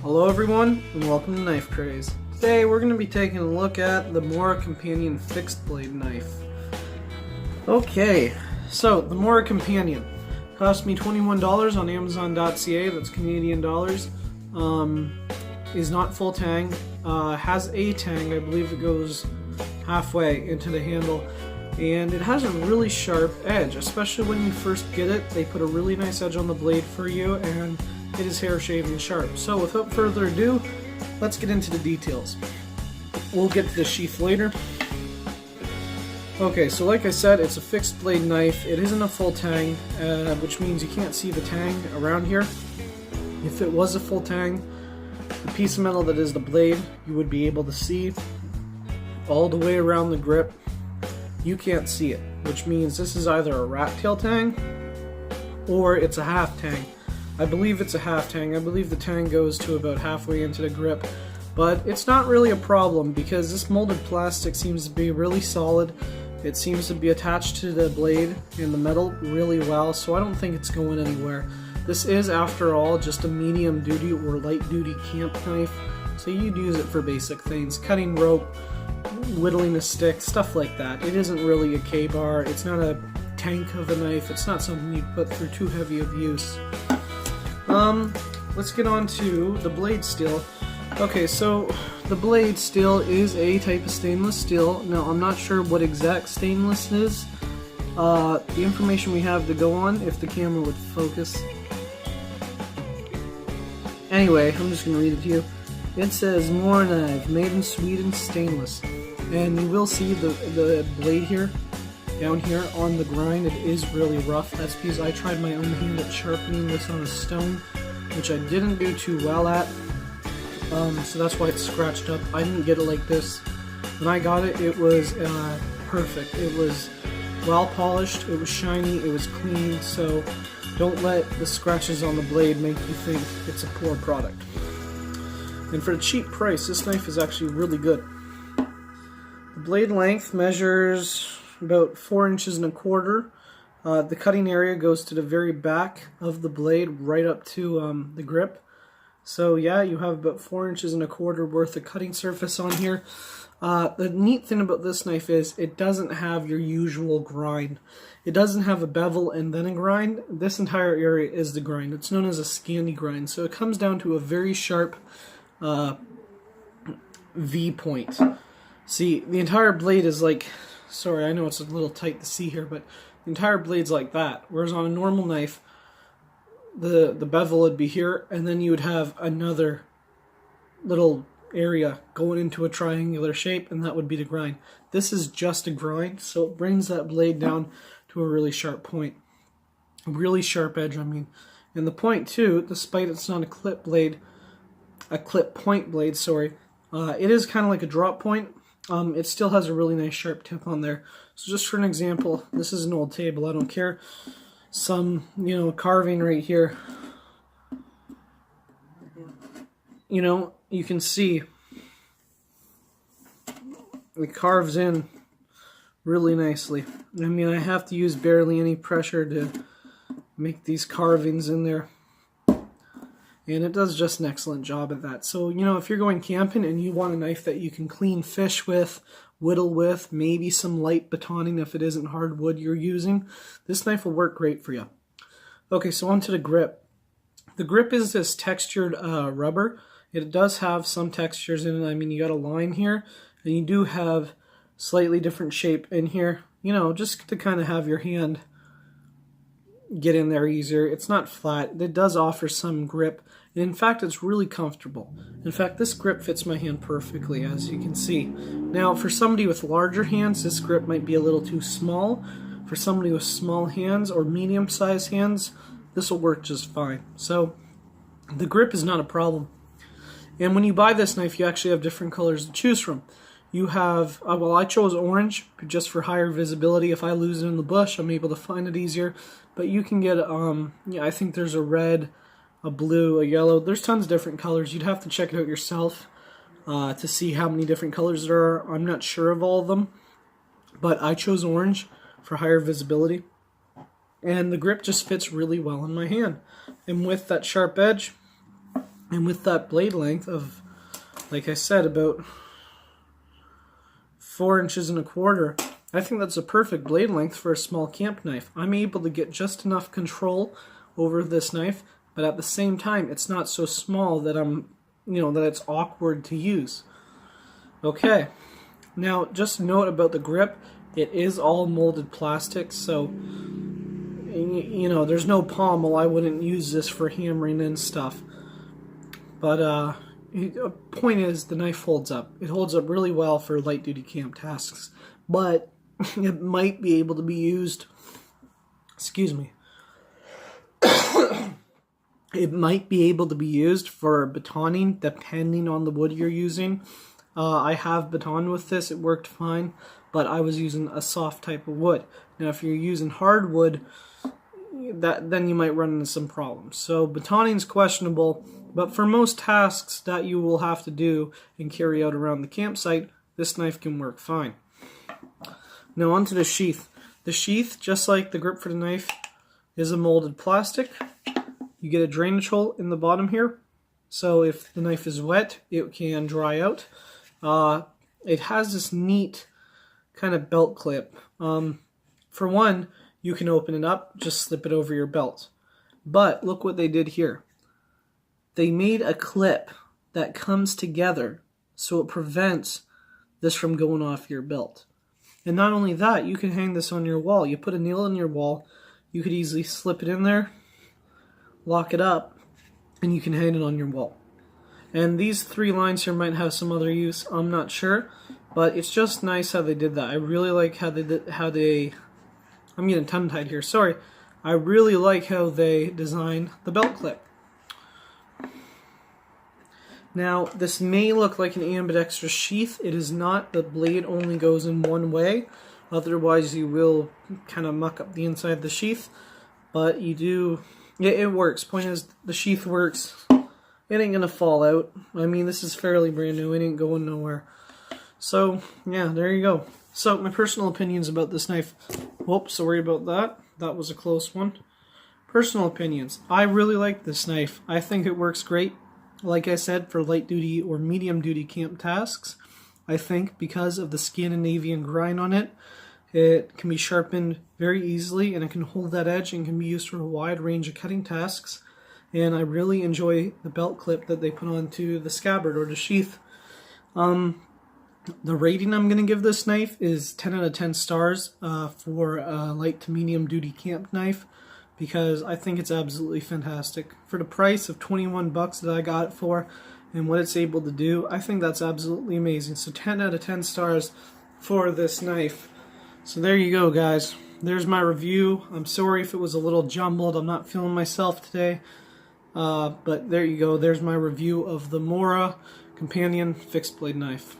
Hello everyone, and welcome to Knife Craze. Today we're going to be taking a look at the Mora Companion fixed blade knife. Okay, so the Mora Companion cost me $21 on Amazon.ca, that's Canadian dollars. Is not full tang, has a tang, I believe it goes halfway into the handle, and it has a really sharp edge, especially when you first get it. They put a really nice edge on the blade for you, and it is hair shaving sharp. So without further ado, let's get into the details. We'll get to the sheath later. Okay, so like I said, it's a fixed blade knife. It isn't a full tang, which means you can't see the tang around here. If it was a full tang, the piece of metal that is the blade, you would be able to see all the way around the grip. You can't see it, which means this is either a rat tail tang or it's a half tang. I believe it's a half tang. I believe the tang goes to about halfway into the grip, but it's not really a problem because this molded plastic seems to be really solid. It seems to be attached to the blade and the metal really well, so I don't think it's going anywhere. This is, after all, just a medium duty or light duty camp knife, so you'd use it for basic things, cutting rope, whittling a stick, stuff like that. It isn't really a K-bar, it's not a tank of a knife, it's not something you'd put through too heavy of use. Let's get on to the blade steel. Okay, so the blade steel is a type of stainless steel. Now, I'm not sure what exact stainless is. The information we have to go on, if the camera would focus. Anyway, I'm just going to read it to you. It says, Mora knife, made in Sweden, stainless. And you will see the blade here, down here on the grind. It is really rough. That's because I tried my own hand at sharpening this on a stone, which I didn't do too well at. So that's why it's scratched up. I didn't get it like this. When I got it, it was perfect. It was well polished, it was shiny, it was clean, so don't let the scratches on the blade make you think it's a poor product. And for a cheap price, this knife is actually really good. The blade length measures about 4 inches and a quarter. The cutting area goes to the very back of the blade, right up to the grip. So yeah, you have about 4 inches and a quarter worth of cutting surface on here. The neat thing about this knife is it doesn't have your usual grind. It doesn't have a bevel and then a grind. This entire area is the grind. It's known as a Scandi grind. So it comes down to a very sharp V point. See, the entire blade is like, sorry, I know it's a little tight to see here, but the entire blade's like that. Whereas on a normal knife, the bevel would be here, and then you would have another little area going into a triangular shape, and that would be the grind. This is just a grind, so it brings that blade down to a really sharp point. A really sharp edge, I mean. And the point too, despite it's not a clip blade, a clip point blade, sorry, it is kind of like a drop point. It still has a really nice sharp tip on there. So just for an example, this is an old table, I don't care. Some, carving right here. You can see it carves in really nicely. I mean, I have to use barely any pressure to make these carvings in there. And it does just an excellent job at that. So, if you're going camping and you want a knife that you can clean fish with, whittle with, maybe some light batoning if it isn't hardwood you're using, this knife will work great for you. Okay, so on to the grip. The grip is this textured rubber. It does have some textures in it. I mean, you got a line here, and you do have slightly different shape in here, just to kind of have your hand get in there easier. It's not flat. It does offer some grip, and in fact it's really comfortable. In fact, this grip fits my hand perfectly, as you can see. Now, for somebody with larger hands, this grip might be a little too small. For somebody with small hands or medium-sized hands, this will work just fine. So the grip is not a problem. And when you buy this knife, you actually have different colors to choose from. You have, well, I chose orange just for higher visibility. If I lose it in the bush, I'm able to find it easier. But you can get, I think there's a red, a blue, a yellow. There's tons of different colors. You'd have to check it out yourself to see how many different colors there are. I'm not sure of all of them. But I chose orange for higher visibility. And the grip just fits really well in my hand. And with that sharp edge, And with that blade length of, like I said, about 4 inches and a quarter, I think that's a perfect blade length for a small camp knife. I'm able to get just enough control over this knife, but at the same time, it's not so small that that it's awkward to use. Okay, now just a note about the grip. It is all molded plastic, so there's no pommel. I wouldn't use this for hammering in stuff. But point is, the knife holds up. It holds up really well for light-duty camp tasks, but it might be able to be used. Excuse me. It might be able to be used for batoning, depending on the wood you're using. I have batoned with this. It worked fine, but I was using a soft type of wood. Now, if you're using hardwood, then you might run into some problems. So batoning is questionable, but for most tasks that you will have to do and carry out around the campsite, this knife can work fine. Now onto the sheath. The sheath, just like the grip for the knife, is a molded plastic. You get a drainage hole in the bottom here, so if the knife is wet, it can dry out. It has this neat kind of belt clip. For one, you can open it up, just slip it over your belt. But look what they did here. They made a clip that comes together so it prevents this from going off your belt. And not only that, you can hang this on your wall. You put a nail in your wall, you could easily slip it in there, lock it up, and you can hang it on your wall. And these 3 lines here might have some other use, I'm not sure, but it's just nice how they did that. I really like how I'm getting tongue-tied here, sorry. I really like how they designed the belt clip. Now, this may look like an ambidextrous sheath. It is not. The blade only goes in one way. Otherwise, you will kind of muck up the inside of the sheath. But you do... it works. Point is, the sheath works. It ain't going to fall out. I mean, this is fairly brand new. It ain't going nowhere. So, yeah, there you go. So, my personal opinions about this knife. Whoops, sorry about that. That was a close one. Personal opinions. I really like this knife. I think it works great. Like I said, for light duty or medium duty camp tasks. I think because of the Scandinavian grind on it, it can be sharpened very easily and it can hold that edge and can be used for a wide range of cutting tasks. And I really enjoy the belt clip that they put onto the scabbard or the sheath. The rating I'm going to give this knife is 10 out of 10 stars for a light to medium duty camp knife, because I think it's absolutely fantastic. For the price of 21 bucks that I got it for and what it's able to do, I think that's absolutely amazing. So 10 out of 10 stars for this knife. So there you go, guys. There's my review. I'm sorry if it was a little jumbled. I'm not feeling myself today. But there you go. There's my review of the Mora Companion fixed blade knife.